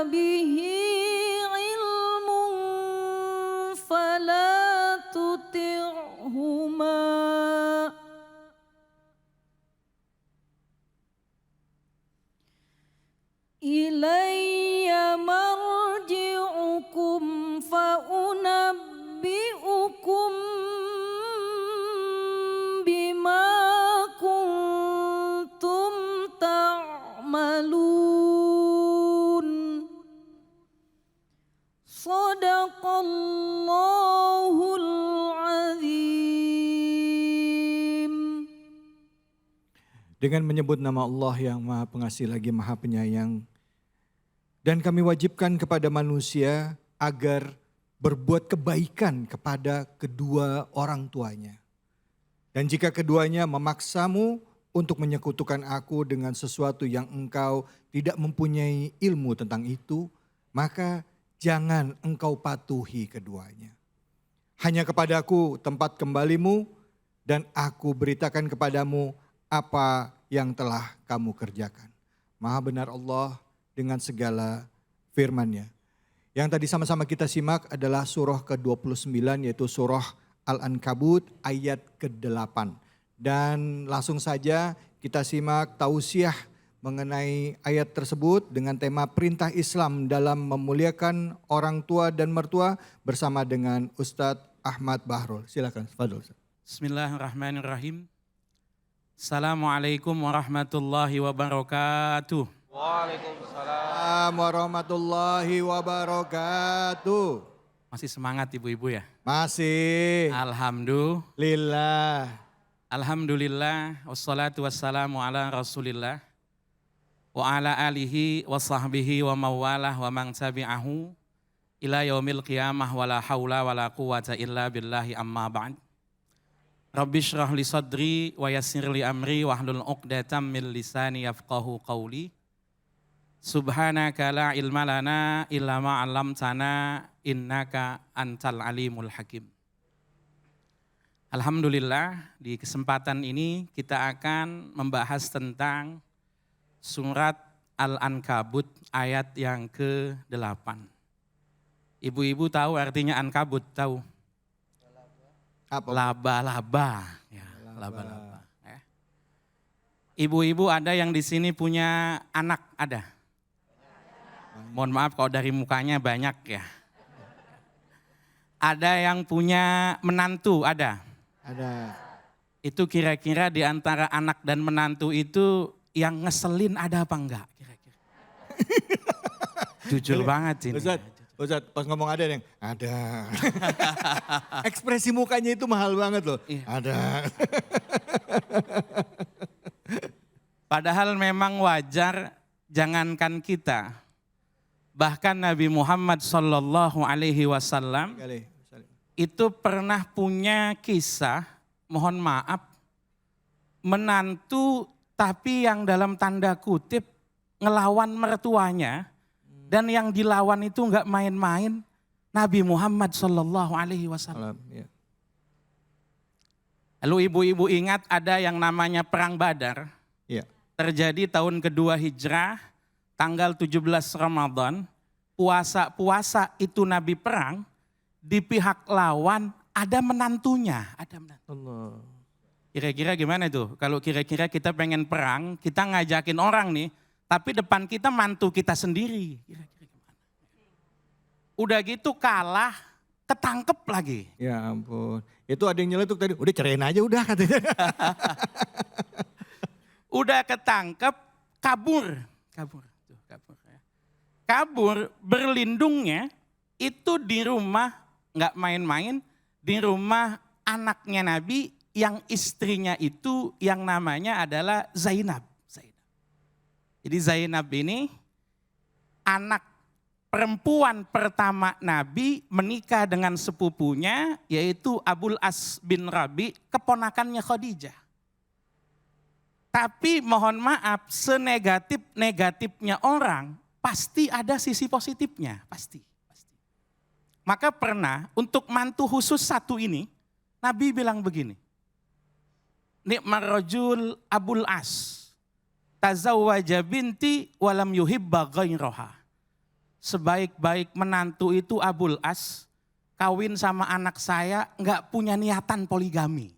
bihi ilmun fala tuti'huma ilayya marji'ukum faunabbi'ukum bima kuntum ta'malun. Shadaqallahul azim. Dengan menyebut nama Allah yang Maha Pengasih lagi Maha Penyayang, dan kami wajibkan kepada manusia agar berbuat kebaikan kepada kedua orang tuanya. Dan jika keduanya memaksamu untuk menyekutukan aku dengan sesuatu yang engkau tidak mempunyai ilmu tentang itu, maka jangan engkau patuhi keduanya. Hanya kepadaku tempat kembalimu, dan aku beritakan kepadamu apa yang telah kamu kerjakan. Maha benar Allah dengan segala firman-Nya. Yang tadi sama-sama kita simak adalah surah ke-29, yaitu surah Al-Ankabut ayat ke-8. Dan langsung saja kita simak tausiah mengenai ayat tersebut dengan tema perintah Islam dalam memuliakan orang tua dan mertua bersama dengan Ustadz Ahmad Bahrul. Silakan, Fadl. Bismillahirrahmanirrahim. Assalamualaikum warahmatullahi wabarakatuh. Waalaikumsalam warahmatullahi wabarakatuh. Masih semangat ibu-ibu ya? Masih. Alhamdulillah. Alhamdulillah. Wassalatu wassalamu ala rasulillah. Wa ala alihi wa sahbihi wa mawalah wa man tabi'ahu ila yaumil qiyamah wa la hawla wa la quwata illa billahi amma ba'd. Rabbi syrah li sadri wa yassir li amri wa hlul uqdatam min lisani yafqahu qawli. Subhanaka la ilma lana illa ma 'allamtana innaka antal alimul hakim. Alhamdulillah, di kesempatan ini kita akan membahas tentang surat Al-Ankabut ayat yang ke-8. Ibu-ibu tahu artinya Ankabut, tahu? Apa? Laba-laba. Ya, laba-laba. Ya. Ibu-ibu ada yang di sini punya anak, ada? Mohon maaf kalau dari mukanya banyak ya. Ada yang punya menantu, ada? Ada. Itu kira-kira di antara anak dan menantu itu yang ngeselin ada apa enggak kira-kira? Jujur banget ini. Ustadz, pas ngomong ada yang ada. Ekspresi mukanya itu mahal banget loh. Iya. Ada. Padahal memang wajar, jangankan kita, bahkan Nabi Muhammad Sallallahu Alaihi Wasallam itu pernah punya kisah, mohon maaf, menantu tapi yang dalam tanda kutip ngelawan mertuanya, dan yang dilawan itu enggak main-main, Nabi Muhammad Sallallahu Alaihi Wasallam. Lalu ibu-ibu ingat ada yang namanya Perang Badar, ya. Terjadi tahun kedua Hijrah, tanggal 17 Ramadan, puasa itu Nabi perang, di pihak lawan ada menantunya. Allah. Kira-kira gimana itu? Kalau kira-kira kita pengen perang, kita ngajakin orang nih, tapi depan kita mantu kita sendiri. Kira-kira gimana? Udah gitu kalah, ketangkep lagi. Ya ampun. Itu ada yang nyeletuk tadi, udah ceraiin aja udah katanya. Udah ketangkep, kabur. Kabur berlindungnya itu di rumah, nggak main-main, di rumah anaknya Nabi yang istrinya itu yang namanya adalah Zainab. Jadi Zainab ini anak perempuan pertama Nabi menikah dengan sepupunya yaitu Abul As bin Rabi, keponakannya Khadijah. Tapi mohon maaf, senegatif-negatifnya orang, pasti ada sisi positifnya, pasti. Maka pernah untuk mantu khusus satu ini, Nabi bilang begini, Ni'mar rajul Abul As, tazawwaja binti walam yuhibba ghairaha. sebaik-baik menantu itu Abul As, kawin sama anak saya nggak punya niatan poligami.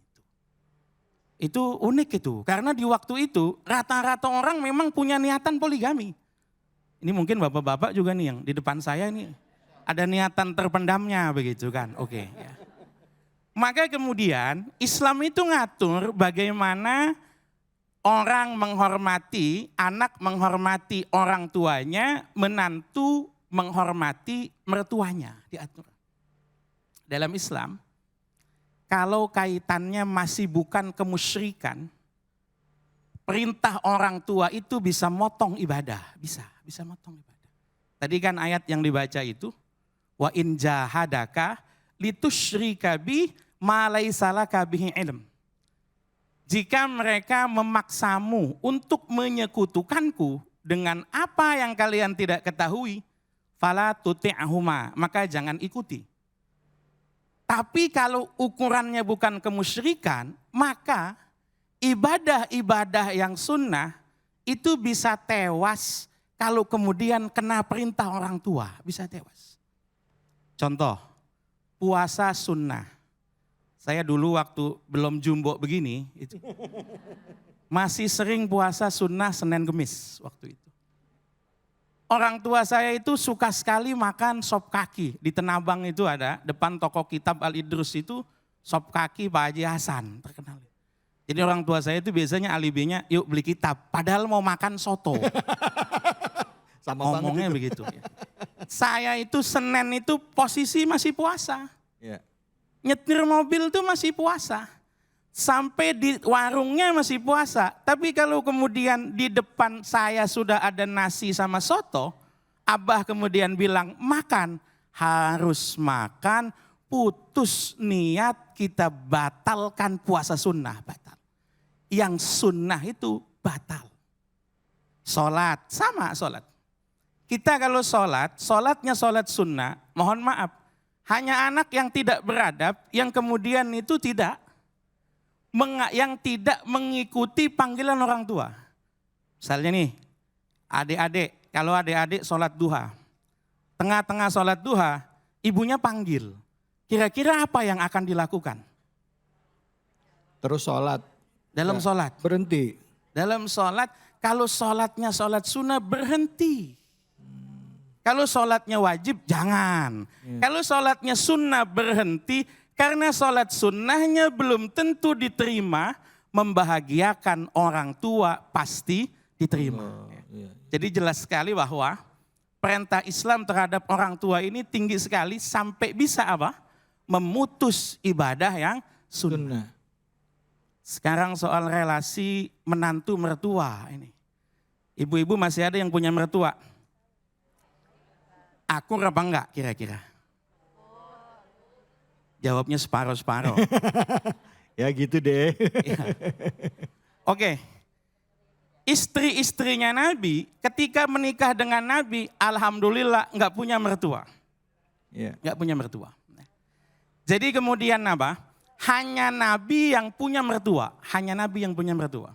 Itu unik itu, karena di waktu itu rata-rata orang memang punya niatan poligami. Ini mungkin bapak-bapak juga nih yang di depan saya ini ada niatan terpendamnya begitu kan, oke. Ya. Maka kemudian Islam itu ngatur bagaimana orang menghormati, anak menghormati orang tuanya, menantu menghormati mertuanya, diatur. Dalam Islam, kalau kaitannya masih bukan kemusyrikan, perintah orang tua itu bisa motong ibadah, bisa motong ibadah. Tadi kan ayat yang dibaca itu, wa in jahadaka litusyrika bi ma laisa laka bihi ilm. Jika mereka memaksamu untuk menyekutukanku dengan apa yang kalian tidak ketahui, fala tuti'ahuma, maka jangan ikuti. Tapi kalau ukurannya bukan kemusyrikan, maka ibadah-ibadah yang sunnah itu bisa tewas kalau kemudian kena perintah orang tua, bisa tewas. Contoh, puasa sunnah. Saya dulu waktu belum jumbo begini, itu masih sering puasa sunnah Senin Kemis waktu itu. Orang tua saya itu suka sekali makan sop kaki. Di Tenabang itu ada, depan toko kitab Al-Idrus itu sop kaki Pak Haji Hasan, terkenal. Jadi orang tua saya itu biasanya alibinya, yuk beli kitab, padahal mau makan soto. Sama ngomongnya banget begitu. Ya. Saya itu Senin itu posisi masih puasa. Ya. Nyetir mobil tuh masih puasa. Sampai di warungnya masih puasa. Tapi kalau kemudian di depan saya sudah ada nasi sama soto, Abah kemudian bilang makan, harus makan, putus niat kita batalkan puasa sunnah, batal. Yang sunnah itu batal. Sholat, sama sholat. Kita kalau sholat, sholatnya sholat sunnah, mohon maaf. Hanya anak yang tidak beradab, yang kemudian itu tidak mengikuti panggilan orang tua. Misalnya nih, adik-adik, kalau adik-adik sholat duha, tengah-tengah sholat duha, ibunya panggil. Kira-kira apa yang akan dilakukan? Terus sholat. Dalam sholat. Berhenti. Dalam sholat, kalau sholatnya sholat sunnah berhenti. Kalau sholatnya wajib, jangan. Kalau sholatnya sunnah berhenti, karena sholat sunnahnya belum tentu diterima, membahagiakan orang tua pasti diterima. Jadi jelas sekali bahwa perintah Islam terhadap orang tua ini tinggi sekali sampai bisa apa? Memutus ibadah yang sunnah. Sekarang soal relasi menantu mertua ini. Ibu-ibu masih ada yang punya mertua? Akur apa enggak kira-kira? Jawabnya separuh-separuh. Ya gitu deh. Ya. Oke. Istri-istrinya Nabi ketika menikah dengan Nabi, alhamdulillah enggak punya mertua. Ya. Enggak punya mertua. Jadi kemudian apa? Hanya Nabi yang punya mertua. Hanya Nabi yang punya mertua.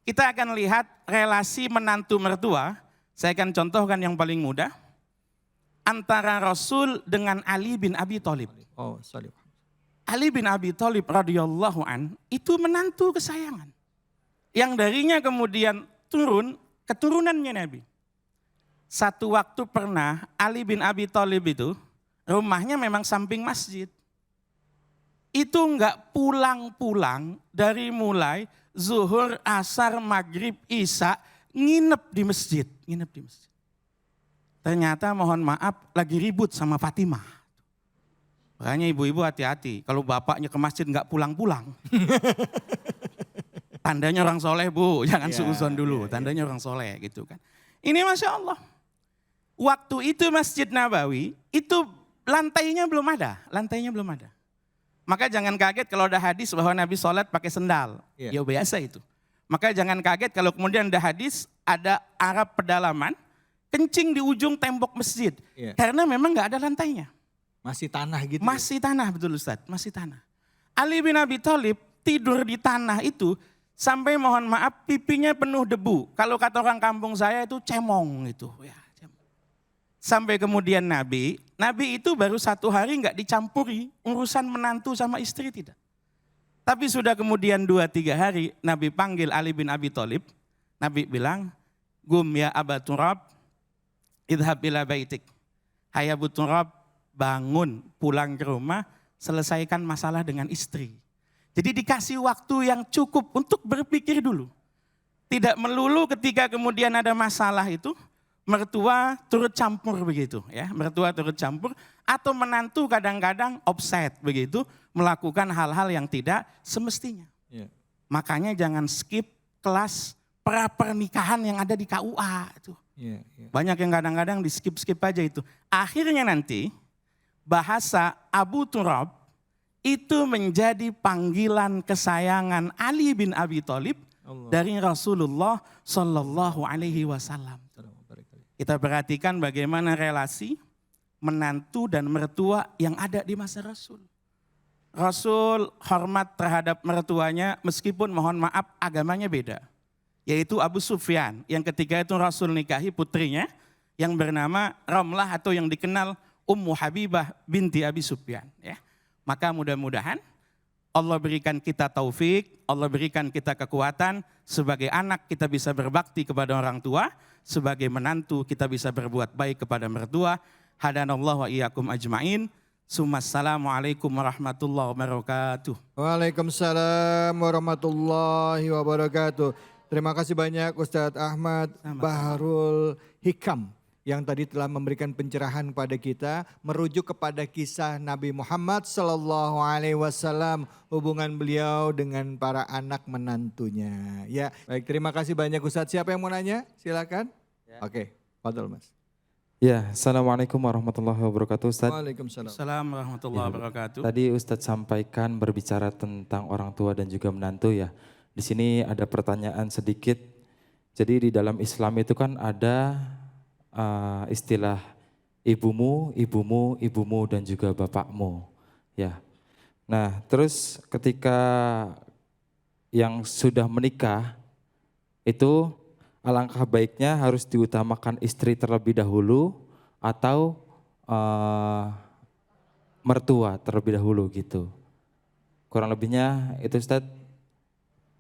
Kita akan lihat relasi menantu mertua. Saya akan contohkan yang paling mudah. Antara Rasul dengan Ali bin Abi Thalib. Oh, sorry. Ali bin Abi Thalib radhiyallahu an itu menantu kesayangan. Yang darinya kemudian turun keturunannya Nabi. Satu waktu pernah Ali bin Abi Thalib itu rumahnya memang samping masjid. Itu enggak pulang-pulang dari mulai zuhur, asar, maghrib, isya, nginep di masjid. Ternyata mohon maaf lagi ribut sama Fatimah. Makanya ibu-ibu hati-hati, kalau bapaknya ke masjid enggak pulang-pulang. Tandanya orang soleh bu, jangan suuzon dulu, tandanya orang soleh gitu kan. Ini Masya Allah. Waktu itu Masjid Nabawi, itu lantainya belum ada. Maka jangan kaget kalau ada hadis bahwa Nabi sholat pakai sendal. Ya biasa itu. Maka jangan kaget kalau kemudian ada hadis, ada Arab pedalaman, kencing di ujung tembok masjid. Karena memang nggak ada lantainya. Masih tanah gitu. Masih tanah, betul Ustaz, masih tanah. Ali bin Abi Thalib tidur di tanah itu sampai mohon maaf pipinya penuh debu. Kalau kata orang kampung saya itu cemong itu. Ya, cemong. sampai kemudian Nabi itu baru 1 hari nggak dicampuri urusan menantu sama istri, tidak. Tapi sudah kemudian 2-3 hari Nabi panggil Ali bin Abi Thalib. Nabi bilang, "Gum ya Aba Turab, idhab ila baitik." Hai Abu Turab, bangun, pulang ke rumah, selesaikan masalah dengan istri. Jadi dikasih waktu yang cukup untuk berpikir dulu. Tidak melulu ketika kemudian ada masalah itu, mertua turut campur begitu, ya. Mertua turut campur atau menantu kadang-kadang offset begitu, melakukan hal-hal yang tidak semestinya. Ya. Makanya jangan skip kelas pra pernikahan yang ada di KUA itu. Ya, ya. Banyak yang kadang-kadang di skip aja itu. Akhirnya nanti bahasa Abu Turab itu menjadi panggilan kesayangan Ali bin Abi Thalib dari Rasulullah Shallallahu Alaihi Wasallam. Kita perhatikan bagaimana relasi menantu dan mertua yang ada di masa Rasul. Rasul hormat terhadap mertuanya meskipun mohon maaf agamanya beda. Yaitu Abu Sufyan yang ketika itu Rasul nikahi putrinya yang bernama Ramlah atau yang dikenal Ummu Habibah binti Abi Sufyan. Ya. Maka mudah-mudahan Allah berikan kita taufik, Allah berikan kita kekuatan. Sebagai anak kita bisa berbakti kepada orang tua. Sebagai menantu kita bisa berbuat baik kepada mertua. Hadanallahu wa iyyakum ajma'in. Assalamualaikum warahmatullahi wabarakatuh. Waalaikumsalam warahmatullahi wabarakatuh. Terima kasih banyak Ustadz Ahmad Bahrul Hikam yang tadi telah memberikan pencerahan pada kita, merujuk kepada kisah Nabi Muhammad Sallallahu Alaihi Wasallam, hubungan beliau dengan para anak menantunya. Ya, baik, terima kasih banyak Ustadz. Siapa yang mau nanya? Silakan. Ya. Oke, fadhol Mas. Ya, Assalamualaikum warahmatullahi wabarakatuh Ustadz. Waalaikumsalam. Assalamualaikum warahmatullahi wabarakatuh. Tadi Ustadz sampaikan berbicara tentang orang tua dan juga menantu ya. Di sini ada pertanyaan sedikit. Jadi di dalam Islam itu kan ada istilah ibumu, ibumu, ibumu dan juga bapakmu. Ya. Nah, terus ketika yang sudah menikah itu alangkah baiknya harus diutamakan istri terlebih dahulu atau mertua terlebih dahulu gitu. Kurang lebihnya itu Ustadz.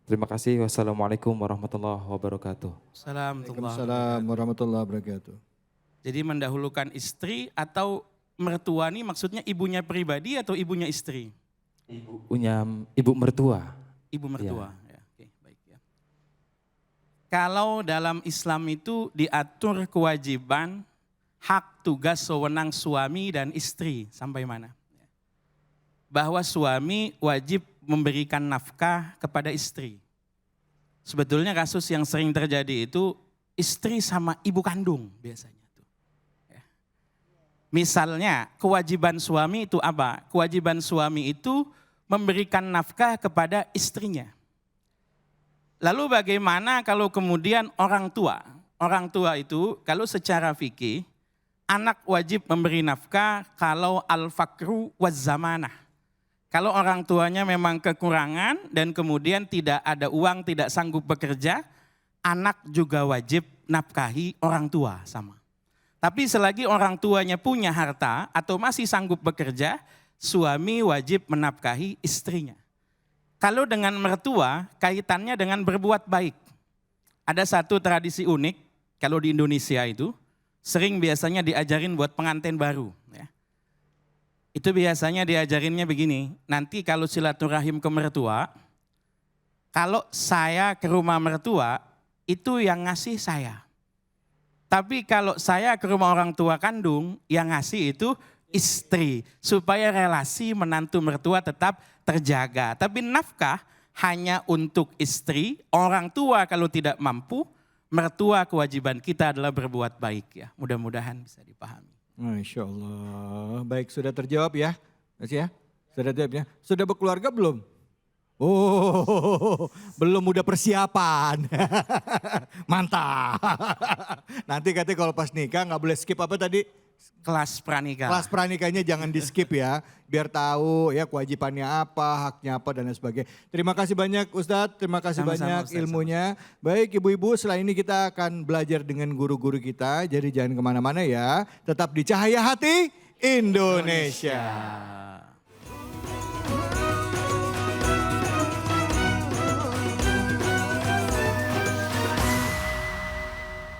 Terima kasih. Wassalamualaikum warahmatullahi wabarakatuh. Waalaikumsalam warahmatullahi wabarakatuh. Jadi mendahulukan istri atau mertua ini maksudnya ibunya pribadi atau ibunya istri? Ibu mertua. Ibu mertua. Ya. Oke, baik ya. Kalau dalam Islam itu diatur kewajiban, hak, tugas, wewenang suami dan istri sampai mana? Bahwa suami wajib memberikan nafkah kepada istri. Sebetulnya kasus yang sering terjadi itu istri sama ibu kandung biasanya. Ya. Misalnya kewajiban suami itu apa? Kewajiban suami itu memberikan nafkah kepada istrinya. Lalu bagaimana kalau kemudian orang tua? Orang tua itu kalau secara fikih anak wajib memberi nafkah kalau al-fakru waz zamanah. Kalau orang tuanya memang kekurangan dan kemudian tidak ada uang, tidak sanggup bekerja, anak juga wajib nafkahi orang tua sama. Tapi selagi orang tuanya punya harta atau masih sanggup bekerja, suami wajib menafkahi istrinya. Kalau dengan mertua, kaitannya dengan berbuat baik. Ada satu tradisi unik, kalau di Indonesia itu, sering biasanya diajarin buat pengantin baru. Ya. Itu biasanya diajarinnya begini, nanti kalau silaturahim ke mertua, kalau saya ke rumah mertua, itu yang ngasih saya. Tapi kalau saya ke rumah orang tua kandung, yang ngasih itu istri. Supaya relasi menantu mertua tetap terjaga. Tapi nafkah hanya untuk istri, orang tua kalau tidak mampu, mertua kewajiban kita adalah berbuat baik. Ya. Mudah-mudahan bisa dipahami. Masya Allah. Baik, sudah terjawab ya? Mas ya? Sudah terjawab ya? Sudah berkeluarga belum? Oh, belum, udah persiapan. Mantap. Nanti katanya kalau pas nikah nggak boleh skip apa tadi? kelas pranika. Kelas pranikanya jangan di skip ya, biar tahu ya kewajibannya apa, haknya apa dan lain sebagainya. Terima kasih banyak Ustadz, terima kasih Sama-sama, banyak Ustadz, ilmunya. Baik ibu-ibu, setelah ini kita akan belajar dengan guru-guru kita, jadi jangan kemana-mana ya. Tetap di Cahaya Hati Indonesia.